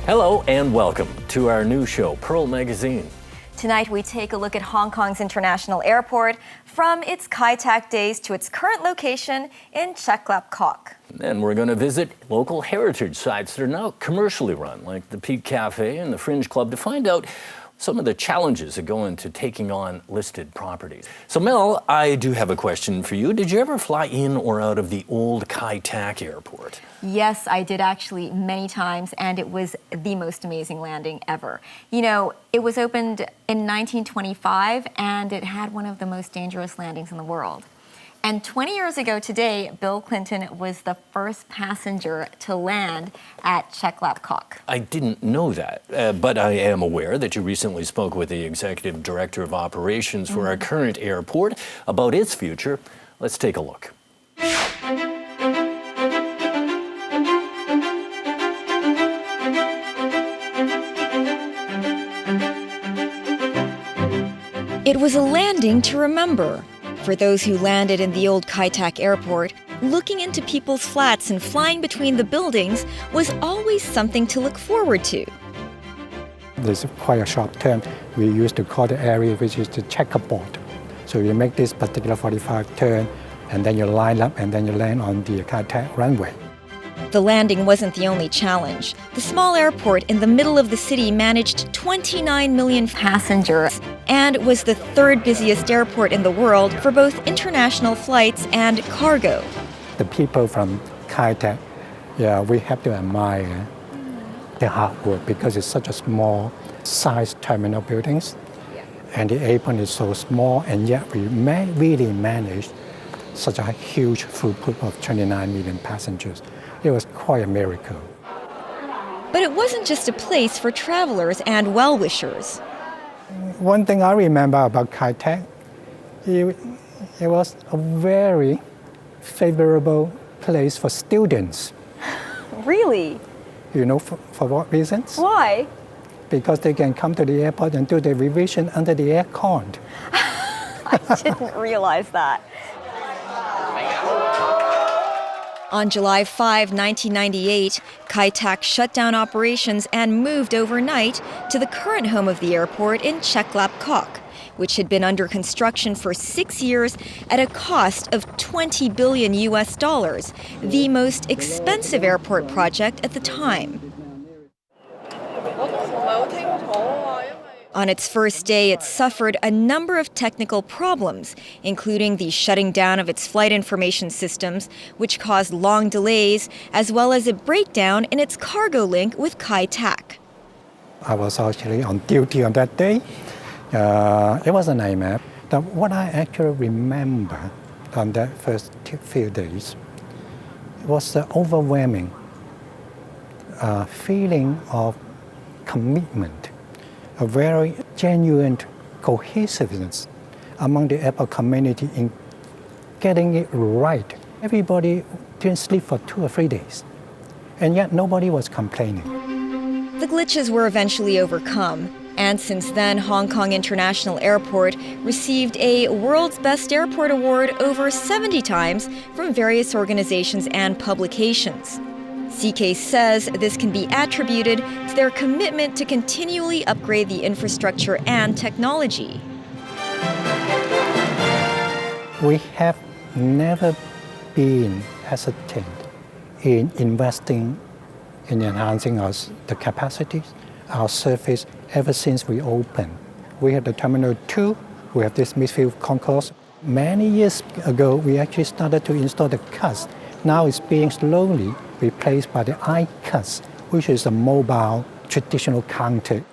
Hello and welcome to our new show, Pearl Magazine. Tonight we take a look at Hong Kong's international airport from its Kai Tak days to its current location in Chek. And we're going to visit local heritage sites that are now commercially run, like the Peak Cafe and the Fringe Club, to find out some of the challenges that go into taking on listed properties. So Mel, I do have a question for you. Did you ever fly in or out of the old Kai Tak airport? Yes, I did actually many times, and it was the most amazing landing ever. You know, it was opened in 1925, and it had one of the most dangerous landings in the world. And 20 years ago today, Bill Clinton was the first passenger to land at Chek. I didn't know that, but I am aware that you recently spoke with the Executive Director of Operations for our current airport about its future. Let's take a look. It was a landing to remember. For those who landed in the old Kai Tak airport, looking into people's flats and flying between the buildings was always something to look forward to. There's quite a short term. We used to call the area which is the checkerboard. So you make this particular 45 turn, and then you line up, and then you land on the Kai Tak runway. The landing wasn't the only challenge. The small airport in the middle of the city managed 29 million passengers and was the third busiest airport in the world for both international flights and cargo. The people from Kai Tak, we have to admire their hard work because it's such a small size terminal buildings. And the apron is so small, and yet we really managed such a huge throughput of 29 million passengers. It was quite a miracle. But it wasn't just a place for travelers and well-wishers. One thing I remember about Kai Tak, it was a very favorable place for students. Really? You know, for what reasons? Why? Because they can come to the airport and do the revision under the aircon. I didn't realize that. On July 5, 1998, Kai Tak shut down operations and moved overnight to the current home of the airport in Chek, which had been under construction for 6 years at a cost of $20 billion, the most expensive airport project at the time. On its first day, it suffered a number of technical problems, including the shutting down of its flight information systems, which caused long delays, as well as a breakdown in its cargo link with Kai Tak. I was actually on duty on that day. It was a nightmare. But what I actually remember on that first few days was the overwhelming feeling of commitment, a very genuine cohesiveness among the airport community in getting it right. Everybody didn't sleep for 2 or 3 days, and yet nobody was complaining. The glitches were eventually overcome, and since then, Hong Kong International Airport received a World's Best Airport award over 70 times from various organizations and publications. CK says this can be attributed to their commitment to continually upgrade the infrastructure and technology. We have never been hesitant in investing in enhancing the capacities, our service, ever since we opened. We have the Terminal 2, we have this midfield concourse. Many years ago, we actually started to install the CUS. Now it's being slowly replaced by the iCUS, which is a mobile traditional counter.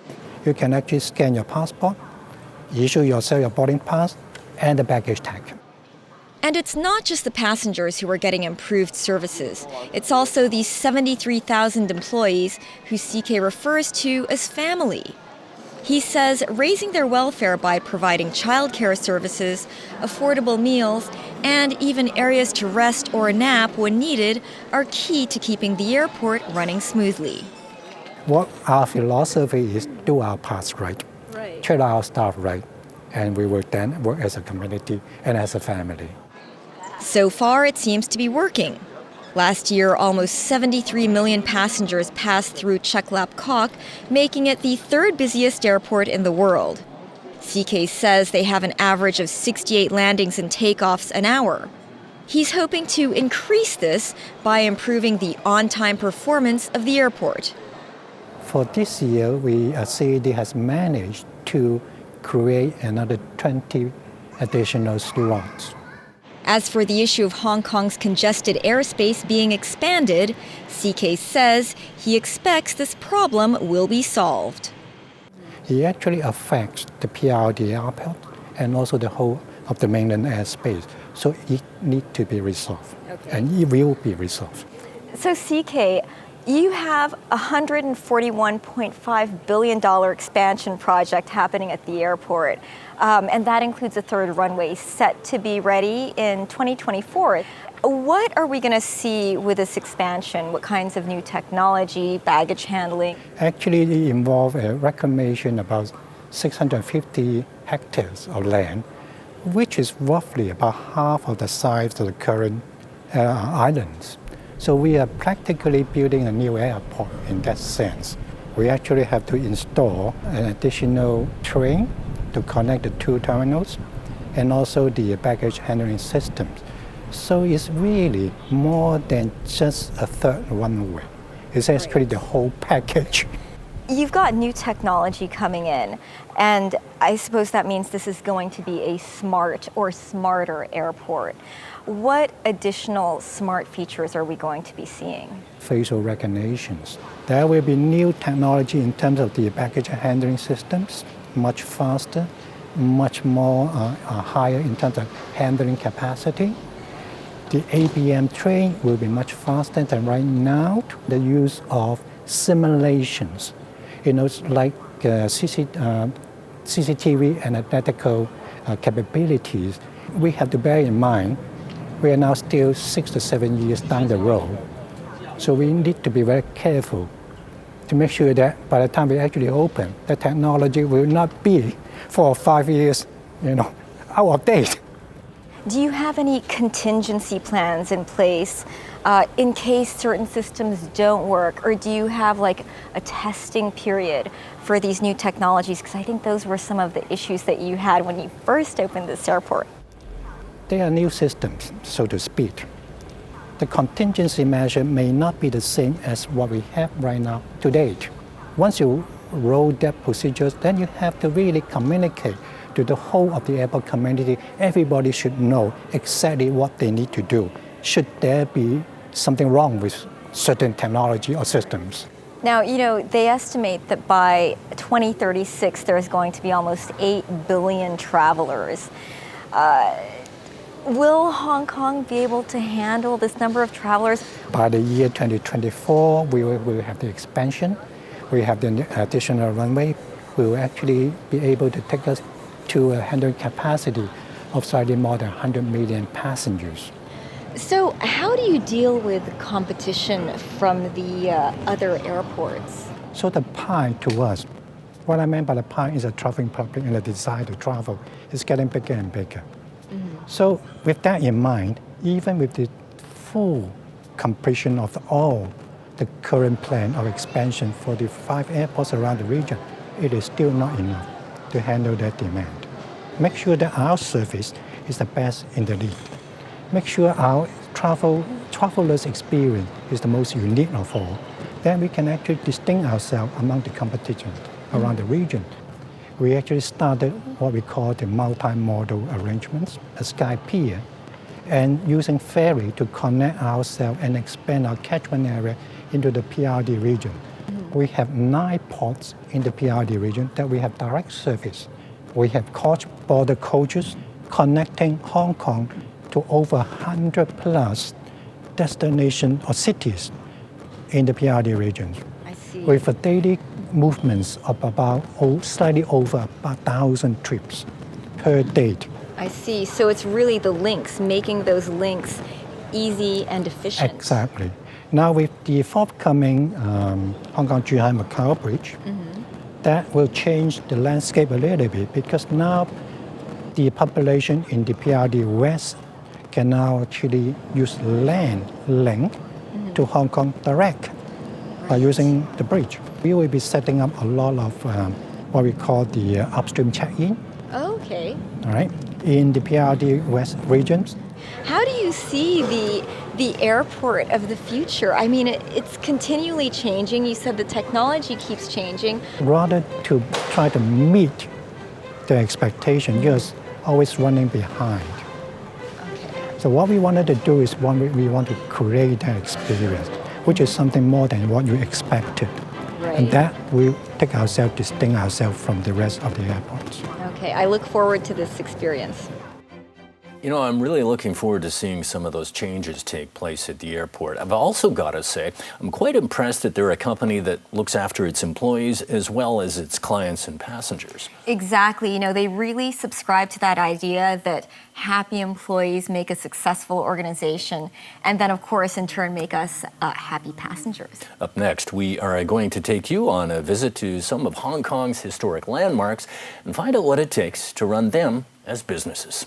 You can actually scan your passport, issue yourself your boarding pass, and the baggage tag. And it's not just the passengers who are getting improved services. It's also the 73,000 employees who CK refers to as family. He says raising their welfare by providing childcare services, affordable meals, and even areas to rest or nap when needed are key to keeping the airport running smoothly. What our philosophy is, do our parts right, treat our staff right, and we will then work as a community and as a family. So far, it seems to be working. Last year, almost 73 million passengers passed through Chek, making it the third busiest airport in the world. CK says they have an average of 68 landings and takeoffs an hour. He's hoping to increase this by improving the on-time performance of the airport. For this year, CAD has managed to create another 20 additional slots. As for the issue of Hong Kong's congested airspace being expanded, CK says he expects this problem will be solved. It actually affects the PRD airport and also the whole of the mainland airspace. So it needs to be resolved, and it will be resolved. So CK, you have a $141.5 billion expansion project happening at the airport, and that includes a third runway set to be ready in 2024. What are we going to see with this expansion? What kinds of new technology, baggage handling? Actually, it involves a reclamation about 650 hectares of land, which is roughly about half of the size of the current islands. So we are practically building a new airport in that sense. We actually have to install an additional train to connect the two terminals and also the baggage handling systems. So it's really more than just a third runway. It's actually the whole package. You've got new technology coming in, and I suppose that means this is going to be a smart or smarter airport. What additional smart features are we going to be seeing? Facial recognitions. There will be new technology in terms of the baggage handling systems, much faster, much more higher in terms of handling capacity. The ABM train will be much faster than right now. The use of simulations, like CCTV and analytical capabilities. We have to bear in mind we are now still 6 to 7 years down the road. So we need to be very careful to make sure that by the time we actually open, the technology will not be 4 or 5 years, out of date. Do you have any contingency plans in place in case certain systems don't work? Or do you have like a testing period for these new technologies? Because I think those were some of the issues that you had when you first opened this airport. They are new systems, so to speak. The contingency measure may not be the same as what we have right now to date. Once you roll that procedures, then you have to really communicate to the whole of the airport community. Everybody should know exactly what they need to do should there be something wrong with certain technology or systems. Now, they estimate that by 2036, there's going to be almost 8 billion travelers. Will Hong Kong be able to handle this number of travelers? By the year 2024, we will have the expansion. We have the additional runway. We will actually be able to take us to a handling capacity of slightly more than 100 million passengers. So how do you deal with competition from the other airports? So the pie to us, what I meant by the pie is a traveling public and the desire to travel is getting bigger and bigger. So with that in mind, even with the full completion of all the current plan of expansion for the 5 airports around the region, it is still not enough to handle that demand. Make sure that our service is the best in the league. Make sure our travelers' experience is the most unique of all. Then we can actually distinguish ourselves among the competition around the region. We actually started what we call the multi-modal arrangements, a sky pier, and using ferry to connect ourselves and expand our catchment area into the PRD region. We have 9 ports in the PRD region that we have direct service. We have cross-border coaches connecting Hong Kong to over 100 plus destinations or cities in the PRD region. I see. With a daily movements of about slightly over 1,000 trips per day. I see. So it's really the links, making those links easy and efficient. Exactly. Now with the forthcoming Hong Kong Ji-Hye Macau bridge, that will change the landscape a little bit because now the population in the PRD West can now actually use land link to Hong Kong direct by using the bridge. We will be setting up a lot of what we call the upstream check-in, Okay. all right, in the PRD West regions. How do you see the airport of the future? I mean, it's continually changing. You said the technology keeps changing. Rather to try to meet the expectation, just always running behind. Okay. So what we wanted to do is we want to create that experience, which is something more than what you expected. Right. And that will take ourselves, distinct ourselves from the rest of the airports. Okay, I look forward to this experience. You know, I'm really looking forward to seeing some of those changes take place at the airport. I've also got to say, I'm quite impressed that they're a company that looks after its employees as well as its clients and passengers. Exactly. You know, they really subscribe to that idea that happy employees make a successful organization, and then, of course, in turn, make us happy passengers. Up next, we are going to take you on a visit to some of Hong Kong's historic landmarks and find out what it takes to run them as businesses.